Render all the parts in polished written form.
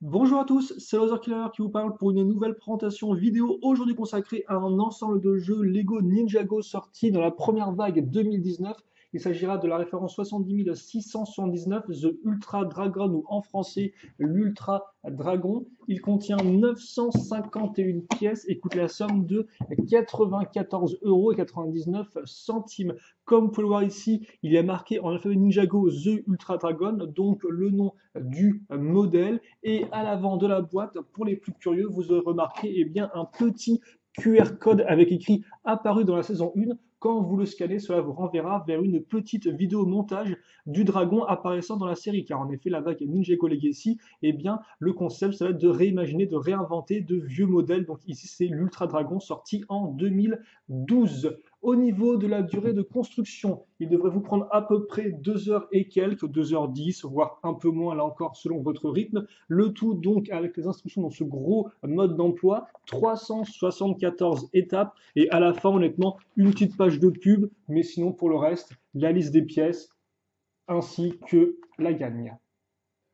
Bonjour à tous, c'est Loser Killer qui vous parle pour une nouvelle présentation vidéo aujourd'hui consacrée à un ensemble de jeux Lego Ninjago sortis dans la première vague 2019. Il s'agira de la référence 70 679, The Ultra Dragon ou en français l'Ultra Dragon. Il contient 951 pièces et coûte la somme de 94,99 €. Comme vous pouvez le voir ici, il est marqué en alphabet Ninjago The Ultra Dragon, donc le nom du modèle. Et à l'avant de la boîte, pour les plus curieux, vous aurez remarqué bien, un petit QR code avec écrit apparu dans la saison 1. Quand vous le scannez, cela vous renverra vers une petite vidéo montage du dragon apparaissant dans la série. Car en effet, la vague Ninjago Legacy, bien, le concept, ça va être de réimaginer, de réinventer de vieux modèles. Donc ici, c'est l'Ultra Dragon sorti en 2012. Au niveau de la durée de construction, il devrait vous prendre à peu près 2 heures et quelques, 2h10, voire un peu moins là encore selon votre rythme. Le tout donc avec les instructions dans ce gros mode d'emploi, 374 étapes et à la fin honnêtement une petite page de pub, mais sinon pour le reste, la liste des pièces ainsi que la gagne.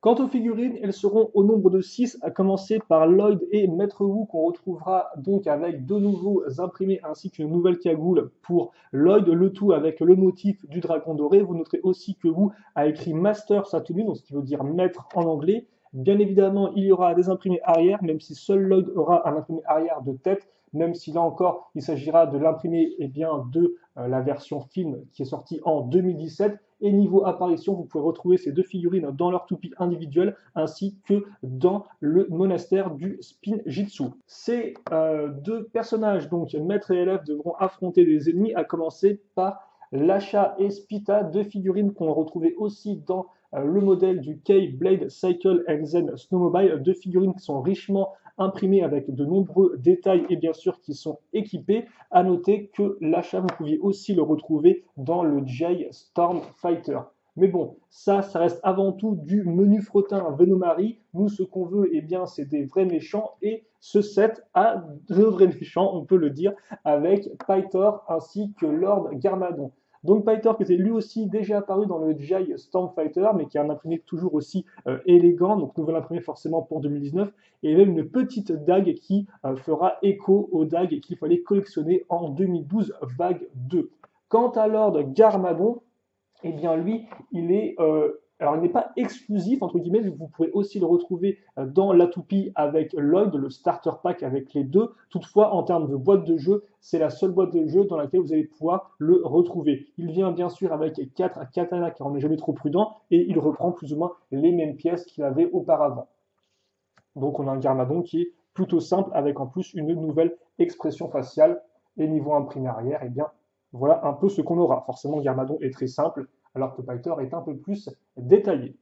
Quant aux figurines, elles seront au nombre de 6, à commencer par Lloyd et Maître Wu, qu'on retrouvera donc avec de nouveaux imprimés ainsi qu'une nouvelle cagoule pour Lloyd, le tout avec le motif du dragon doré. Vous noterez aussi que Wu a écrit Master sa tenue, donc ce qui veut dire maître en anglais. Bien évidemment, il y aura des imprimés arrière, même si seul Lloyd aura un imprimé arrière de tête, même si là encore, il s'agira de l'imprimé de la version film qui est sortie en 2017. Et niveau apparition, vous pouvez retrouver ces deux figurines dans leur toupie individuelle ainsi que dans le monastère du Spinjitzu. Ces deux personnages, donc maître et élève, devront affronter des ennemis, à commencer par Lasha et Spita, deux figurines qu'on retrouvait aussi dans le modèle du K-Blade Cycle and Zen Snowmobile, deux figurines qui sont richement imprimées avec de nombreux détails et bien sûr qui sont équipées. À noter que l'achat, vous pouviez aussi le retrouver dans le J Storm Fighter. Mais bon, ça reste avant tout du menu frottin Venomari. Nous, ce qu'on veut, bien, c'est des vrais méchants. Et ce set a de vrais méchants, on peut le dire, avec Pythor ainsi que Lord Garmadon. Donc Pythor qui était lui aussi déjà apparu dans le Jai Stormfighter, mais qui a un imprimé toujours aussi élégant, donc nouvel imprimé forcément pour 2019, et même une petite dague qui fera écho aux dagues qu'il fallait collectionner en 2012 vague 2. Quant à Lord Garmadon, bien lui, il est alors, il n'est pas exclusif, entre guillemets, mais vous pourrez aussi le retrouver dans la toupie avec Lloyd, le starter pack avec les deux. Toutefois, en termes de boîte de jeu, c'est la seule boîte de jeu dans laquelle vous allez pouvoir le retrouver. Il vient bien sûr avec 4 katanas, car on n'est jamais trop prudent, et il reprend plus ou moins les mêmes pièces qu'il avait auparavant. Donc, on a un Garmadon qui est plutôt simple, avec en plus une nouvelle expression faciale. Et niveau imprimé arrière, bien, voilà un peu ce qu'on aura. Forcément, Garmadon est très simple, alors que Pythor est un peu plus détaillé.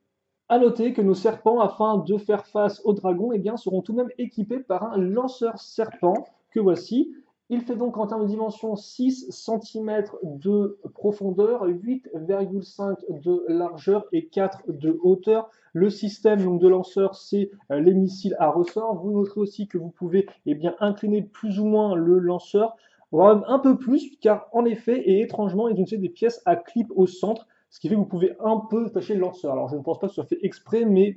À noter que nos serpents, afin de faire face aux dragons, bien, seront tout de même équipés par un lanceur serpent que voici. Il fait donc en termes de dimension 6 cm de profondeur, 8,5 de largeur et 4 de hauteur. Le système donc, de lanceur, c'est les missiles à ressort. Vous noterez aussi que vous pouvez bien, incliner plus ou moins le lanceur, voire même un peu plus, car en effet et étrangement, ils ont des pièces à clip au centre, ce qui fait que vous pouvez un peu tâcher le lanceur. Alors je ne pense pas que ce soit fait exprès, mais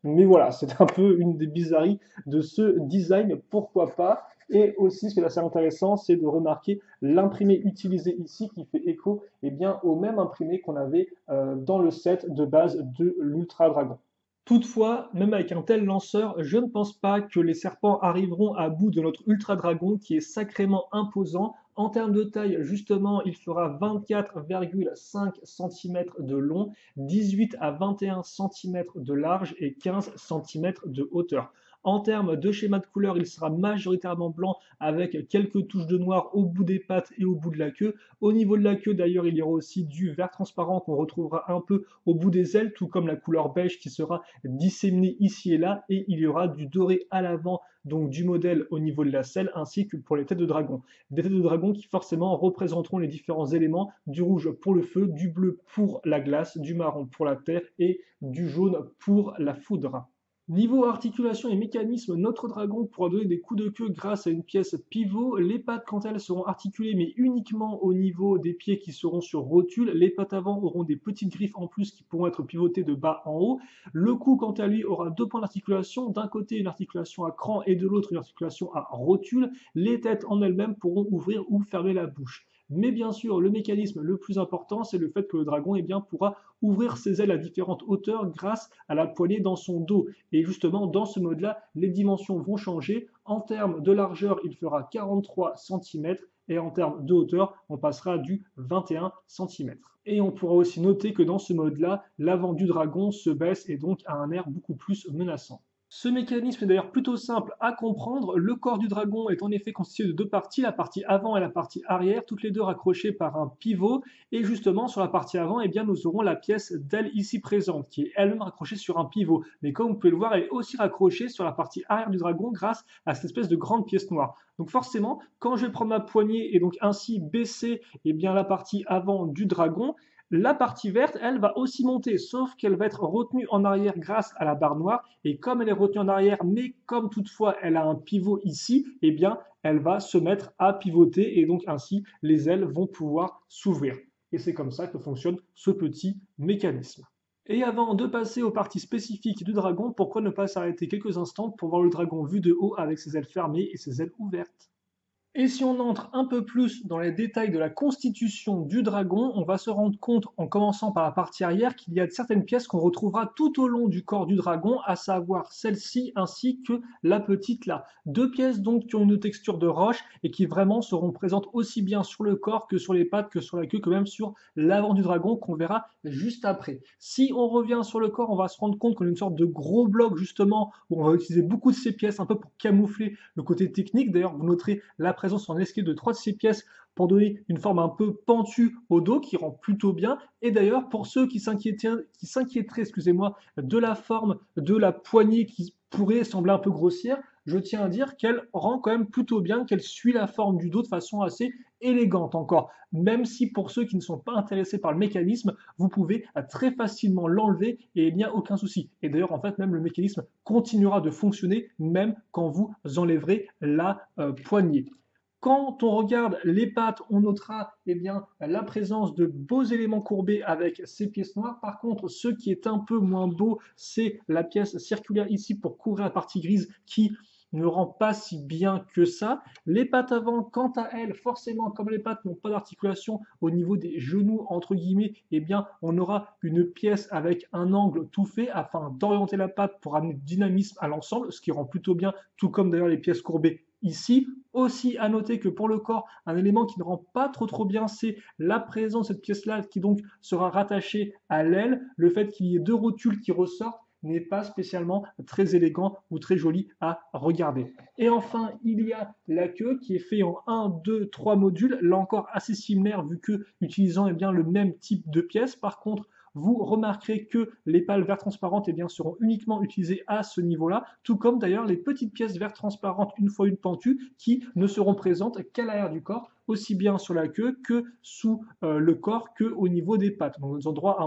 voilà, c'est un peu une des bizarreries de ce design, pourquoi pas. Et aussi, ce qui est assez intéressant, c'est de remarquer l'imprimé utilisé ici qui fait écho bien, au même imprimé qu'on avait dans le set de base de l'Ultra Dragon. Toutefois, même avec un tel lanceur, je ne pense pas que les serpents arriveront à bout de notre Ultra Dragon qui est sacrément imposant. En termes de taille, justement, il fera 24,5 cm de long, 18 à 21 cm de large et 15 cm de hauteur. En termes de schéma de couleur, il sera majoritairement blanc avec quelques touches de noir au bout des pattes et au bout de la queue. Au niveau de la queue, d'ailleurs, il y aura aussi du vert transparent qu'on retrouvera un peu au bout des ailes, tout comme la couleur beige qui sera disséminée ici et là. Et il y aura du doré à l'avant, donc du modèle au niveau de la selle, ainsi que pour les têtes de dragon. Des têtes de dragon qui forcément représenteront les différents éléments, du rouge pour le feu, du bleu pour la glace, du marron pour la terre et du jaune pour la foudre. Niveau articulation et mécanisme, notre dragon pourra donner des coups de queue grâce à une pièce pivot. Les pattes, quant à elles, seront articulées, mais uniquement au niveau des pieds qui seront sur rotule. Les pattes avant auront des petites griffes en plus qui pourront être pivotées de bas en haut. Le cou, quant à lui, aura deux points d'articulation. D'un côté, une articulation à cran et de l'autre, une articulation à rotule. Les têtes en elles-mêmes pourront ouvrir ou fermer la bouche. Mais bien sûr, le mécanisme le plus important, c'est le fait que le dragon pourra ouvrir ses ailes à différentes hauteurs grâce à la poignée dans son dos. Et justement, dans ce mode-là, les dimensions vont changer. En termes de largeur, il fera 43 cm et en termes de hauteur, on passera du 21 cm. Et on pourra aussi noter que dans ce mode-là, l'avant du dragon se baisse et donc a un air beaucoup plus menaçant. Ce mécanisme est d'ailleurs plutôt simple à comprendre. Le corps du dragon est en effet constitué de deux parties, la partie avant et la partie arrière, toutes les deux raccrochées par un pivot. Et justement, sur la partie avant, nous aurons la pièce d'aile ici présente, qui est elle-même raccrochée sur un pivot. Mais comme vous pouvez le voir, elle est aussi raccrochée sur la partie arrière du dragon grâce à cette espèce de grande pièce noire. Donc forcément, quand je vais prendre ma poignée et donc ainsi baisser la partie avant du dragon, la partie verte, elle, va aussi monter, sauf qu'elle va être retenue en arrière grâce à la barre noire. Et comme elle est retenue en arrière, mais comme toutefois elle a un pivot ici, elle va se mettre à pivoter et donc ainsi les ailes vont pouvoir s'ouvrir. Et c'est comme ça que fonctionne ce petit mécanisme. Et avant de passer aux parties spécifiques du dragon, pourquoi ne pas s'arrêter quelques instants pour voir le dragon vu de haut avec ses ailes fermées et ses ailes ouvertes? Et si on entre un peu plus dans les détails de la constitution du dragon, on va se rendre compte, en commençant par la partie arrière, qu'il y a certaines pièces qu'on retrouvera tout au long du corps du dragon, à savoir celle-ci ainsi que la petite là. Deux pièces donc qui ont une texture de roche et qui vraiment seront présentes aussi bien sur le corps que sur les pattes, que sur la queue, que même sur l'avant du dragon qu'on verra juste après. Si on revient sur le corps, on va se rendre compte qu'on a une sorte de gros bloc justement où on va utiliser beaucoup de ces pièces un peu pour camoufler le côté technique. D'ailleurs, vous noterez la présence en escalier de 3 de ces pièces pour donner une forme un peu pentue au dos qui rend plutôt bien. Et d'ailleurs, pour ceux qui s'inquiéteraient, excusez-moi, de la forme de la poignée qui pourrait sembler un peu grossière, je tiens à dire qu'elle rend quand même plutôt bien, qu'elle suit la forme du dos de façon assez élégante encore. Même si pour ceux qui ne sont pas intéressés par le mécanisme, vous pouvez très facilement l'enlever et il n'y a aucun souci. Et d'ailleurs, en fait, même le mécanisme continuera de fonctionner même quand vous enlèverez la poignée. Quand on regarde les pattes, on notera la présence de beaux éléments courbés avec ces pièces noires. Par contre, ce qui est un peu moins beau, c'est la pièce circulaire ici pour couvrir la partie grise qui ne rend pas si bien que ça. Les pattes avant, quant à elles, forcément, comme les pattes n'ont pas d'articulation au niveau des genoux, entre guillemets, on aura une pièce avec un angle tout fait afin d'orienter la patte pour amener du dynamisme à l'ensemble, ce qui rend plutôt bien, tout comme d'ailleurs les pièces courbées ici. Aussi à noter que pour le corps, un élément qui ne rend pas trop bien, c'est la présence de cette pièce-là qui donc sera rattachée à l'aile. Le fait qu'il y ait deux rotules qui ressortent n'est pas spécialement très élégant ou très joli à regarder. Et enfin, il y a la queue qui est fait en 1, 2, 3 modules, là encore assez similaire vu que utilisant le même type de pièces. Par contre, vous remarquerez que les pales vertes transparentes seront uniquement utilisées à ce niveau-là, tout comme d'ailleurs les petites pièces vertes transparentes une fois une pentue qui ne seront présentes qu'à l'arrière du corps, aussi bien sur la queue que sous le corps que au niveau des pattes. Donc des endroits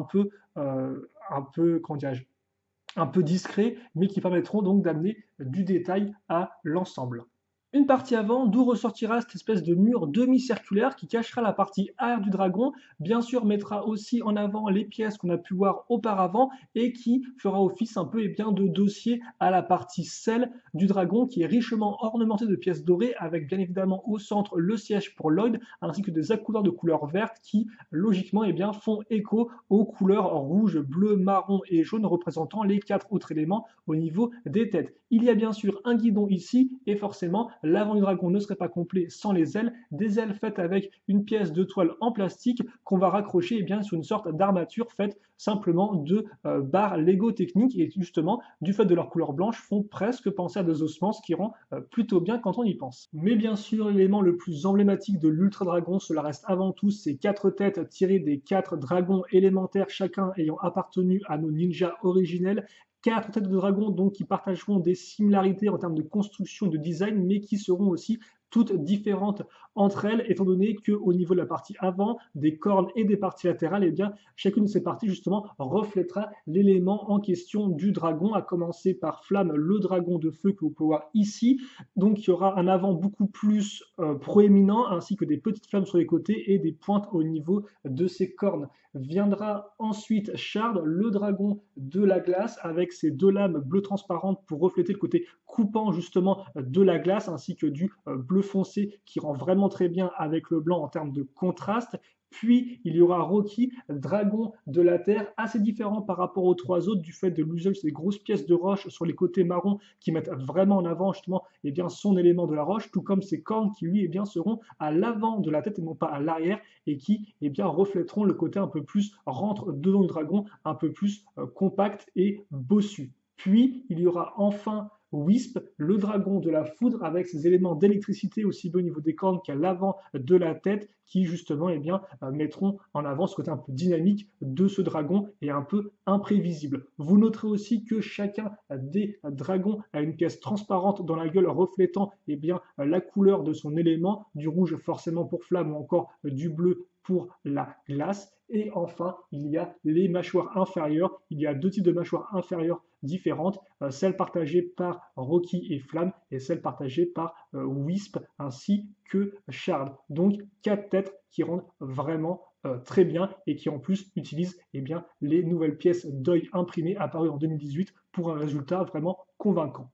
un peu discrets, mais qui permettront donc d'amener du détail à l'ensemble. Une partie avant, d'où ressortira cette espèce de mur demi-circulaire qui cachera la partie arrière du dragon, bien sûr mettra aussi en avant les pièces qu'on a pu voir auparavant et qui fera office un peu de dossier à la partie selle du dragon qui est richement ornementée de pièces dorées avec bien évidemment au centre le siège pour Lloyd ainsi que des accouleurs de couleur verte qui logiquement font écho aux couleurs rouge, bleu, marron et jaune représentant les 4 autres éléments au niveau des têtes. Il y a bien sûr un guidon ici et forcément l'avant du dragon ne serait pas complet sans les ailes, des ailes faites avec une pièce de toile en plastique qu'on va raccrocher sur une sorte d'armature faite simplement de barres Lego techniques et justement du fait de leur couleur blanche font presque penser à des ossements, ce qui rend plutôt bien quand on y pense. Mais bien sûr l'élément le plus emblématique de l'Ultra Dragon, cela reste avant tout ces 4 têtes tirées des 4 dragons élémentaires chacun ayant appartenu à nos ninjas originels. 4 têtes de dragon donc qui partageront des similarités en termes de construction et de design, mais qui seront aussi toutes différentes entre elles, étant donné qu'au niveau de la partie avant, des cornes et des parties latérales, eh bien, chacune de ces parties, justement, reflètera l'élément en question du dragon, à commencer par Flamme, le dragon de feu que vous pouvez voir ici. Donc, il y aura un avant beaucoup plus proéminent, ainsi que des petites flammes sur les côtés et des pointes au niveau de ses cornes. Viendra ensuite Shard, le dragon de la glace, avec ses deux lames bleu transparentes pour refléter le côté coupant justement de la glace, ainsi que du bleu foncé qui rend vraiment très bien avec le blanc en termes de contraste. Puis il y aura Rocky, dragon de la terre, assez différent par rapport aux trois autres du fait de l'usage de ces grosses pièces de roche sur les côtés marrons qui mettent vraiment en avant justement eh bien, son élément de la roche, tout comme ses cornes qui lui eh bien, seront à l'avant de la tête et non pas à l'arrière et qui eh bien, reflèteront le côté un peu plus rentre dedans du dragon, un peu plus compact et bossu. Puis il y aura enfin Wisp, le dragon de la foudre, avec ses éléments d'électricité aussi bien au niveau des cornes qu'à l'avant de la tête, qui justement eh bien, mettront en avant ce côté un peu dynamique de ce dragon et un peu imprévisible. Vous noterez aussi que chacun des dragons a une pièce transparente dans la gueule reflétant eh bien, la couleur de son élément, du rouge forcément pour Flamme ou encore du bleu pour la glace. Et enfin, il y a les mâchoires inférieures. Il y a deux types de mâchoires inférieures différentes, celle partagée par Rocky et Flamme et celle partagée par Wisp ainsi que Shard. Donc 4 têtes qui rendent vraiment très bien et qui en plus utilisent eh bien, les nouvelles pièces d'œil imprimées apparues en 2018 pour un résultat vraiment convaincant.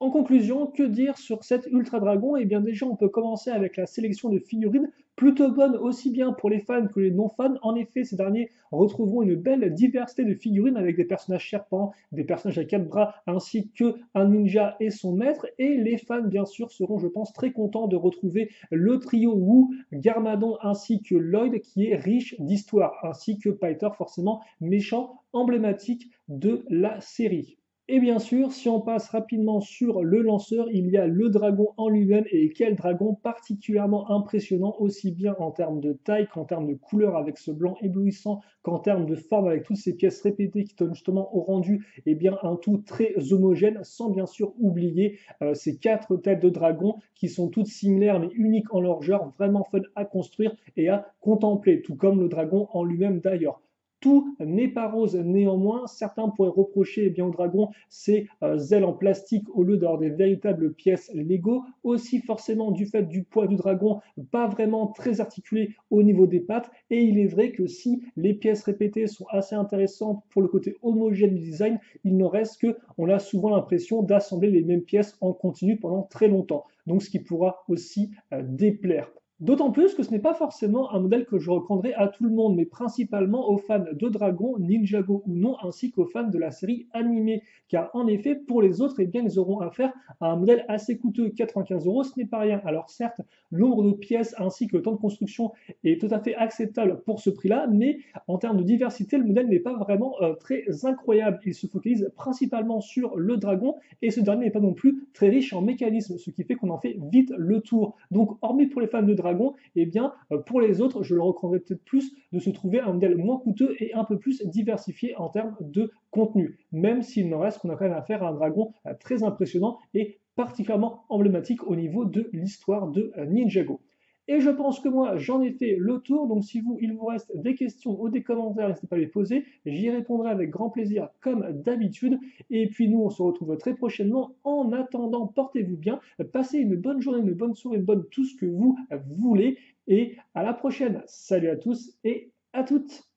En conclusion, que dire sur cet Ultra Dragon? Eh bien déjà, on peut commencer avec la sélection de figurines, plutôt bonne aussi bien pour les fans que les non-fans. En effet, ces derniers retrouveront une belle diversité de figurines avec des personnages serpents, des personnages à quatre bras, ainsi qu'un ninja et son maître. Et les fans, bien sûr, seront, je pense, très contents de retrouver le trio Wu, Garmadon ainsi que Lloyd, qui est riche d'histoire, ainsi que Piter, forcément méchant, emblématique de la série. Et bien sûr, si on passe rapidement sur le lanceur, il y a le dragon en lui-même et quel dragon particulièrement impressionnant, aussi bien en termes de taille qu'en termes de couleur avec ce blanc éblouissant, qu'en termes de forme avec toutes ces pièces répétées qui donnent justement au rendu eh bien, un tout très homogène, sans bien sûr oublier ces quatre têtes de dragon qui sont toutes similaires mais uniques en leur genre, vraiment fun à construire et à contempler, tout comme le dragon en lui-même d'ailleurs. Tout n'est pas rose néanmoins. Certains pourraient reprocher eh bien, au dragon ses ailes en plastique au lieu d'avoir des véritables pièces Lego. Aussi forcément du fait du poids du dragon, pas vraiment très articulé au niveau des pattes. Et il est vrai que si les pièces répétées sont assez intéressantes pour le côté homogène du design, il n'en reste que on a souvent l'impression d'assembler les mêmes pièces en continu pendant très longtemps. Donc ce qui pourra aussi déplaire. D'autant plus que ce n'est pas forcément un modèle que je recommanderais à tout le monde, mais principalement aux fans de Dragon, Ninjago ou non, ainsi qu'aux fans de la série animée. Car en effet, pour les autres, eh bien, ils auront affaire à un modèle assez coûteux, 95 euros, ce n'est pas rien. Alors certes, le nombre de pièces ainsi que le temps de construction est tout à fait acceptable pour ce prix-là, mais en termes de diversité, le modèle n'est pas vraiment très incroyable. Il se focalise principalement sur le dragon, et ce dernier n'est pas non plus très riche en mécanismes, ce qui fait qu'on en fait vite le tour. Donc, hormis pour les fans de dragon, eh bien, pour les autres, je leur recommanderais peut-être plus de se trouver un modèle moins coûteux et un peu plus diversifié en termes de contenu. Même s'il n'en reste qu'on a quand même affaire à un dragon très impressionnant et particulièrement emblématique au niveau de l'histoire de Ninjago. Et je pense que moi, j'en ai fait le tour. Donc, si il vous reste des questions ou des commentaires, n'hésitez pas à les poser. J'y répondrai avec grand plaisir, comme d'habitude. Et puis, nous, on se retrouve très prochainement. En attendant, portez-vous bien. Passez une bonne journée, une bonne soirée, une bonne tout ce que vous voulez. Et à la prochaine. Salut à tous et à toutes.